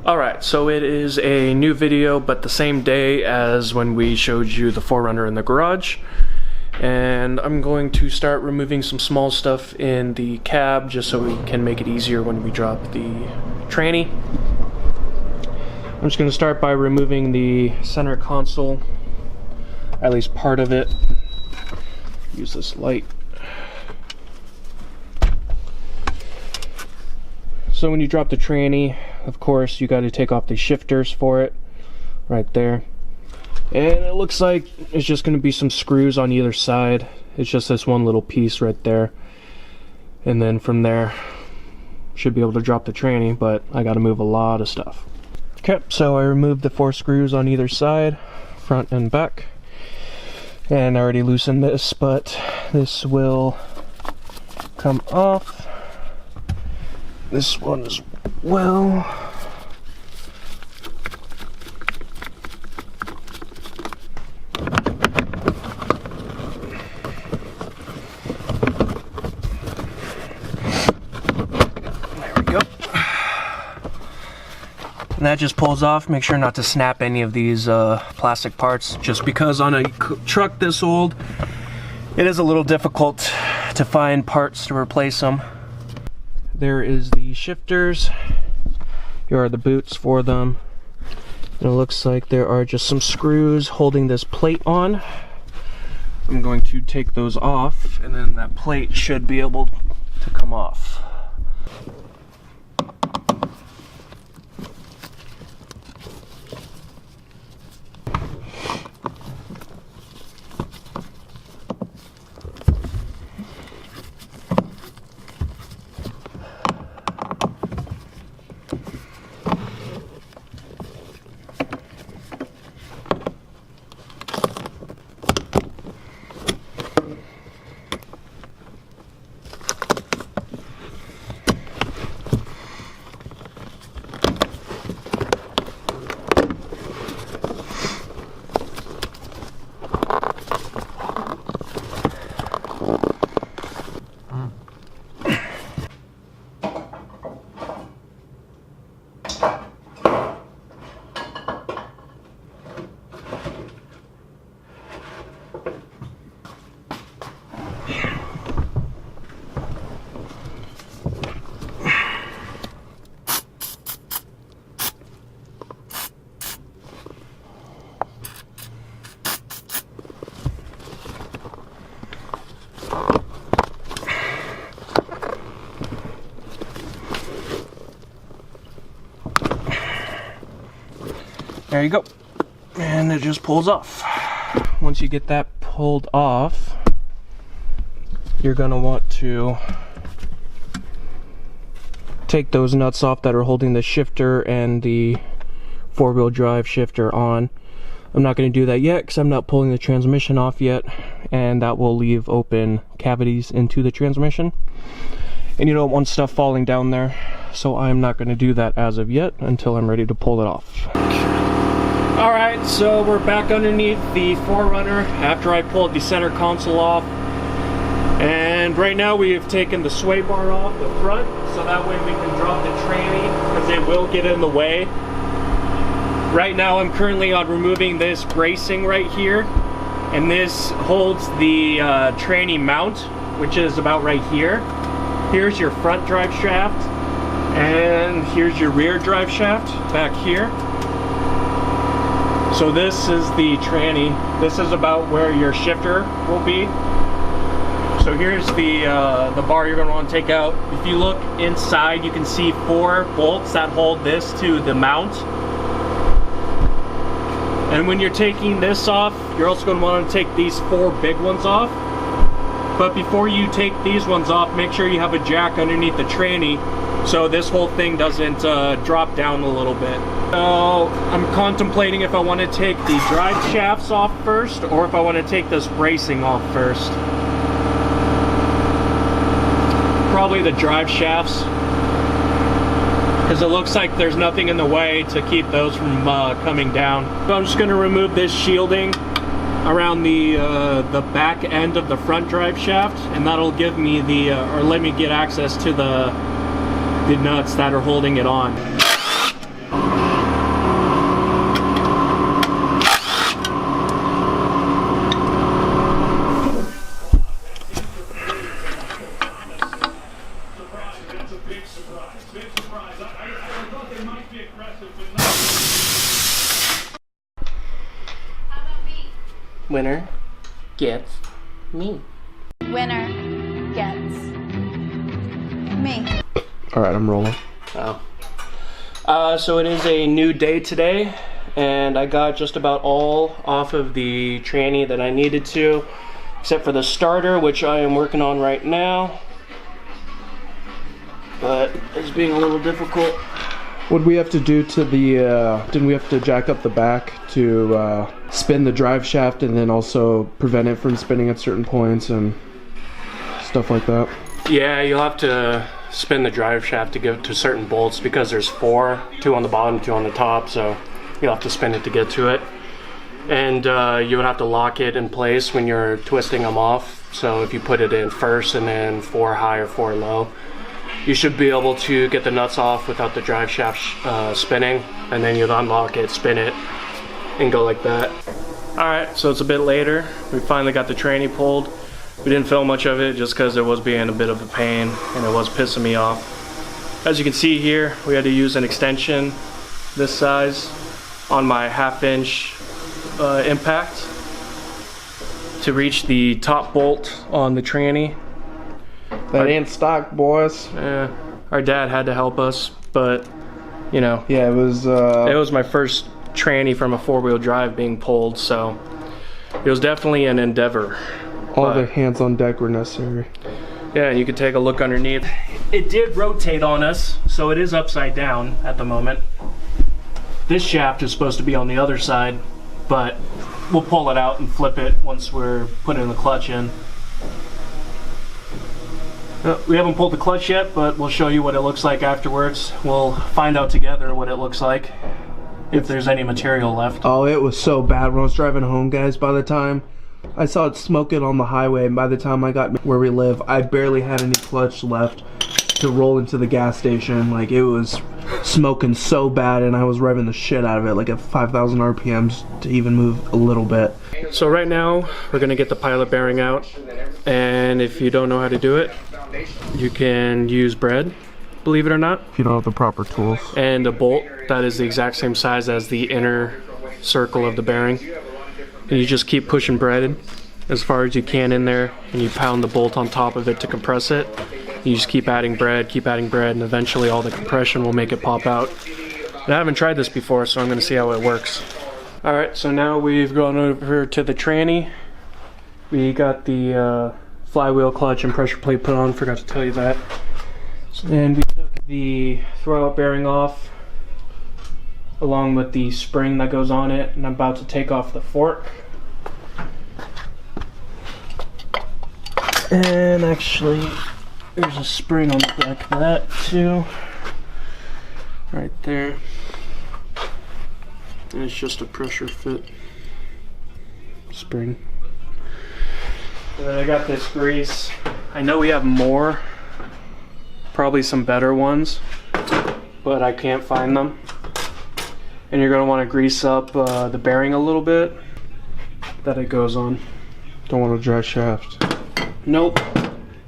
Alright, so it is a new video, but the same day as when we showed you the 4Runner in the garage. And I'm going to start removing some small stuff in the cab just so we can make it easier when we drop the tranny. I'm just going to start by removing the center console, at least part of it. Use this light. So when you drop the tranny, of course, you got to take off the shifters for it, right there. And it looks like it's just going to be some screws on either side. It's just this one little piece right there. And then from there, should be able to drop the tranny, but I got to move a lot of stuff. Okay, so I removed the 4 screws on either side, front and back. And I already loosened this, but this will come off. This one as well. There we go. And that just pulls off. Make sure not to snap any of these plastic parts, just because on a truck this old, it is a little difficult to find parts to replace them. There is the shifters. Here are the boots for them. And it looks like there are just some screws holding this plate on. I'm going to take those off, and then that plate should be able to come off. There you go, and it just pulls off. Once you get that pulled off, you're gonna want to take those nuts off that are holding the shifter and the 4-wheel drive shifter on. I'm not going to do that yet because I'm not pulling the transmission off yet, and that will leave open cavities into the transmission, and you don't want stuff falling down there, so I'm not going to do that as of yet until I'm ready to pull it off. Alright, so we're back underneath the 4Runner after I pulled the center console off. And right now we have taken the sway bar off the front, so that way we can drop the tranny, because it will get in the way. Right now I'm currently on removing this bracing right here, and this holds the tranny mount, which is about right here. Here's your front drive shaft, and here's your rear drive shaft back here. So this is the tranny. This is about where your shifter will be. So here's the bar you're going to want to take out. If you look inside, you can see 4 bolts that hold this to the mount. And when you're taking this off, you're also going to want to take these 4 big ones off. But before you take these ones off, make sure you have a jack underneath the tranny so this whole thing doesn't drop down a little bit. So I'm contemplating if I want to take the drive shafts off first, or if I want to take this bracing off first. Probably the drive shafts, because it looks like there's nothing in the way to keep those from coming down. So I'm just going to remove this shielding around the back end of the front drive shaft, and that'll give me the or let me get access to the nuts that are holding it on. Winner gets me. Winner gets me. Alright, I'm rolling. So it is a new day today, and I got just about all off of the tranny that I needed to, except for the starter, which I am working on right now. But it's being a little difficult. What did we have to do to the, didn't we have to jack up the back to spin the drive shaft and then also prevent it from spinning at certain points and stuff like that? Yeah, you'll have to spin the drive shaft to get to certain bolts because there's 4, 2 on the bottom, 2 on the top, so you'll have to spin it to get to it. And you would have to lock it in place when you're twisting them off. So if you put it in first and then 4 high or 4 low, you should be able to get the nuts off without the drive shaft spinning, and then you'll unlock it, spin it, and go like that. Alright, so it's a bit later. We finally got the tranny pulled. We didn't film much of it just because it was being a bit of a pain and it was pissing me off. As you can see here, we had to use an extension this size on my 1/2 inch impact to reach the top bolt on the tranny. That ain't stock, boys. Our dad had to help us, but you know, Yeah, it was my first tranny from a 4-wheel drive being pulled, so it was definitely an endeavor. all the hands on deck were necessary. Yeah, you could take a look underneath. It did rotate on us, so it is upside down at the moment. This shaft is supposed to be on the other side, but we'll pull it out and flip it once we're putting the clutch in. We haven't pulled the clutch yet, but we'll show you what it looks like afterwards. We'll find out together what it looks like, if there's any material left. Oh, it was so bad when I was driving home, guys. By the time I saw it smoking on the highway, and by the time I got where we live, I barely had any clutch left to roll into the gas station. Like, it was smoking so bad, and I was revving the shit out of it, like at 5,000 RPMs to even move a little bit. So right now, we're gonna get the pilot bearing out, and if you don't know how to do it, you can use bread, believe it or not. If you don't have the proper tools. And a bolt that is the exact same size as the inner circle of the bearing. And you just keep pushing bread as far as you can in there, and you pound the bolt on top of it to compress it. You just keep adding bread, and eventually all the compression will make it pop out. And I haven't tried this before, so I'm gonna see how it works. Alright, so now we've gone over to the tranny. We got the flywheel clutch and pressure plate put on, forgot to tell you that. And we took the throwout bearing off, along with the spring that goes on it, and I'm about to take off the fork. And actually, there's a spring on the back of that too, right there. And it's just a pressure fit spring. And then I got this grease. I know we have more, probably some better ones, but I can't find them. And you're going to want to grease up the bearing a little bit that it goes on. Don't want to dry shaft. Nope.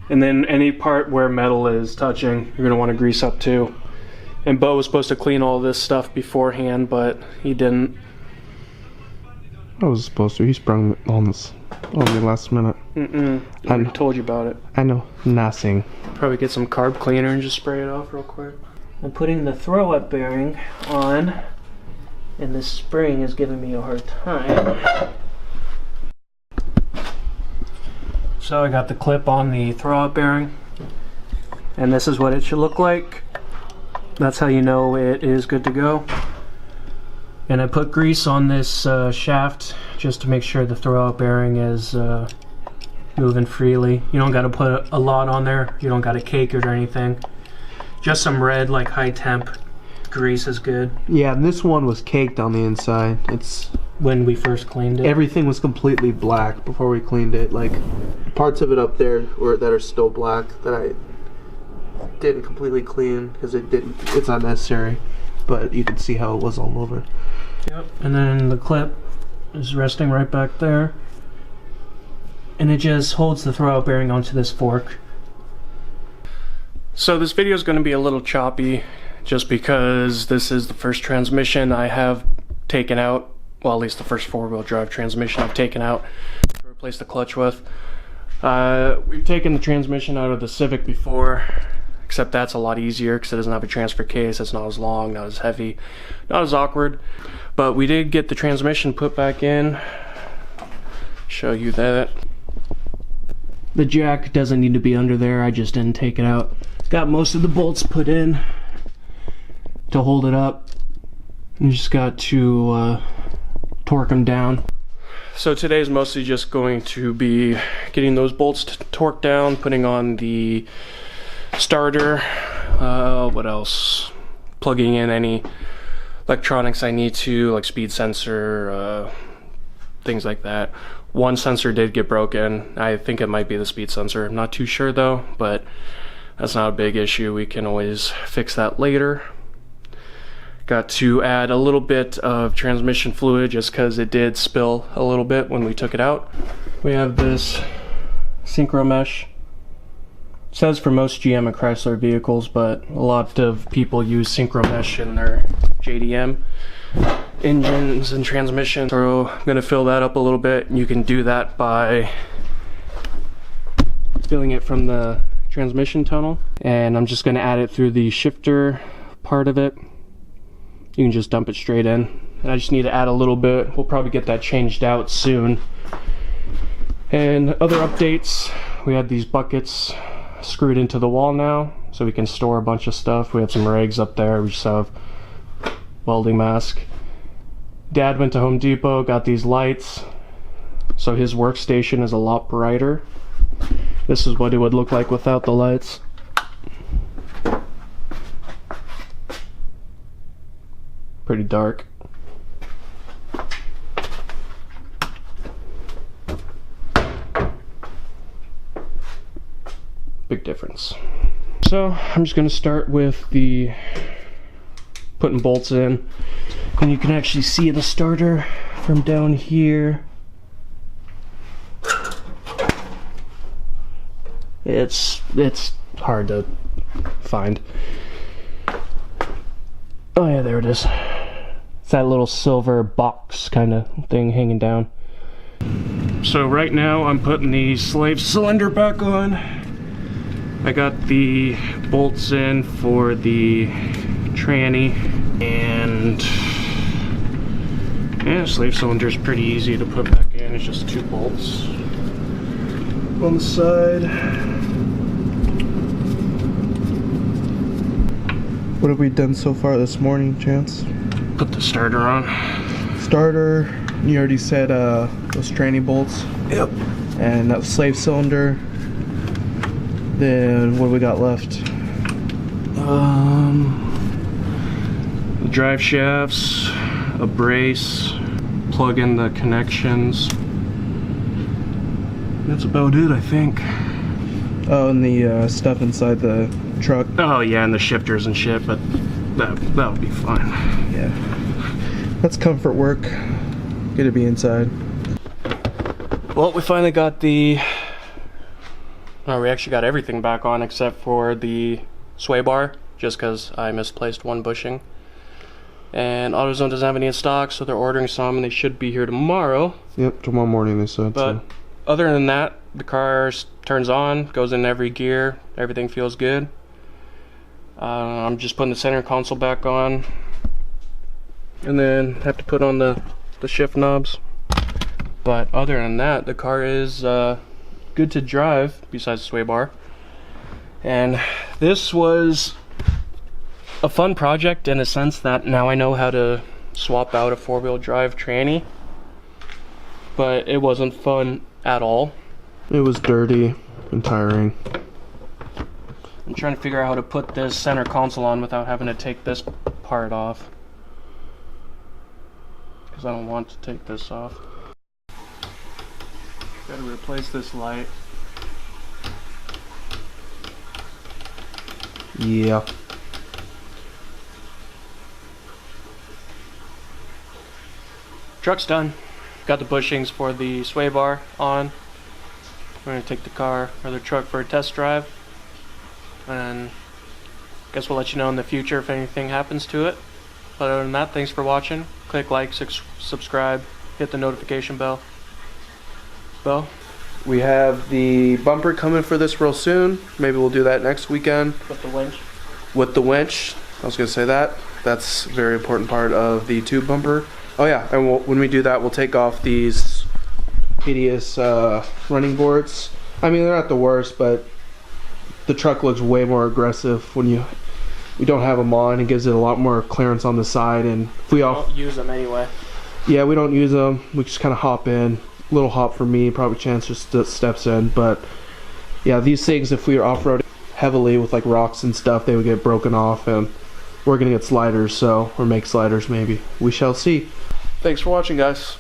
And then any part where metal is touching, you're going to want to grease up too. And Beau was supposed to clean all this stuff beforehand, but he didn't. I was supposed to. He sprung on this on me last minute. I told you about it. I know. Nothing. Probably get some carb cleaner and just spray it off real quick. I'm putting the throw-up bearing on, and this spring is giving me a hard time. So I got the clip on the throw-up bearing, and this is what it should look like. That's how you know it is good to go. And I put grease on this shaft just to make sure the throw-out bearing is moving freely. You don't got to put a lot on there. You don't got to cake it or anything. Just some red, like high temp grease is good. Yeah, this one was caked on the inside. It's when we first cleaned it. Everything was completely black before we cleaned it. Like parts of it up there that are still black that I didn't completely clean because it's not necessary, but you could see how it was all over. Yep. And then the clip is resting right back there, and it just holds the throwout bearing onto this fork. So this video is going to be a little choppy just because this is the first transmission I have taken out, well, at least the first four-wheel drive transmission I've taken out to replace the clutch with. We've taken the transmission out of the Civic before, except that's a lot easier because it doesn't have a transfer case. It's not as long, not as heavy, not as awkward. But we did get the transmission put back in. Show you that. The jack doesn't need to be under there. I just didn't take it out. Got most of the bolts put in to hold it up. You just got to torque them down. So today is mostly just going to be getting those bolts torqued down, putting on the starter, what else? Plugging in any electronics I need to, like speed sensor, things like that. One sensor did get broken. I think it might be the speed sensor. I'm not too sure though, but that's not a big issue. We can always fix that later. Got to add a little bit of transmission fluid just because it did spill a little bit when we took it out. We have this synchro mesh. It says for most GM and Chrysler vehicles, but a lot of people use synchro mesh in their JDM engines and transmissions. So I'm going to fill that up a little bit. You can do that by filling it from the transmission tunnel, and I'm just going to add it through the shifter part of it. You can just dump it straight in, and I just need to add a little bit. We'll probably get that changed out soon. And other updates, we had these buckets screwed into the wall now, so we can store a bunch of stuff. We have some rags up there. We just have welding mask. Dad went to Home Depot, got these lights, so his workstation is a lot brighter. This is what it would look like without the lights. Pretty dark. Big difference. So I'm just going to start with the putting bolts in, and you can actually see the starter from down here. It's hard to find. Oh yeah, there it is. It's that little silver box kind of thing hanging down. So right now I'm putting the slave cylinder back on. I got the bolts in for the tranny, and yeah, slave cylinder is pretty easy to put back in. It's just 2 bolts on the side. What have we done so far this morning, Chance? Put the starter on. Starter, you already said those tranny bolts. Yep. And that slave cylinder. Then what do we got left? The drive shafts, a brace, plug in the connections. That's about it, I think. Oh, and the stuff inside the truck. Oh yeah, and the shifters and shit, but that would be fine. Yeah. That's comfort work. Good to be inside. Well, we finally got we actually got everything back on except for the sway bar, just because I misplaced one bushing. And AutoZone doesn't have any in stock, so they're ordering some, and they should be here tomorrow. Yep, tomorrow morning they said. But so. Other than that, the car turns on, goes in every gear, everything feels good. I'm just putting the center console back on, and then have to put on the shift knobs. But other than that, the car is good to drive, besides the sway bar. And this was a fun project in a sense that now I know how to swap out a 4-wheel drive tranny, but it wasn't fun at all. It was dirty and tiring. I'm trying to figure out how to put this center console on without having to take this part off, because I don't want to take this off. Gotta replace this light. Yeah. Truck's done. Got the bushings for the sway bar on. We're gonna take the car or the truck for a test drive, and Guess we'll let you know in the future if anything happens to it. But other than that, thanks for watching. Click like, subscribe, hit the notification bell. Beau? We have the bumper coming for this real soon. Maybe we'll do that next weekend. With the winch? With the winch. I was going to say that. That's a very important part of the tube bumper. Oh yeah, and when we do that, we'll take off these hideous running boards. I mean, they're not the worst, but the truck looks way more aggressive when you don't have them on. It gives it a lot more clearance on the side, and if we don't use them anyway. Yeah, we don't use them. We just kind of hop in. Little hop for me, probably Chance just steps in, but yeah, these things, if we were off-roading heavily with like rocks and stuff, they would get broken off, and we're gonna get sliders, or make sliders maybe. We shall see. Thanks for watching, guys.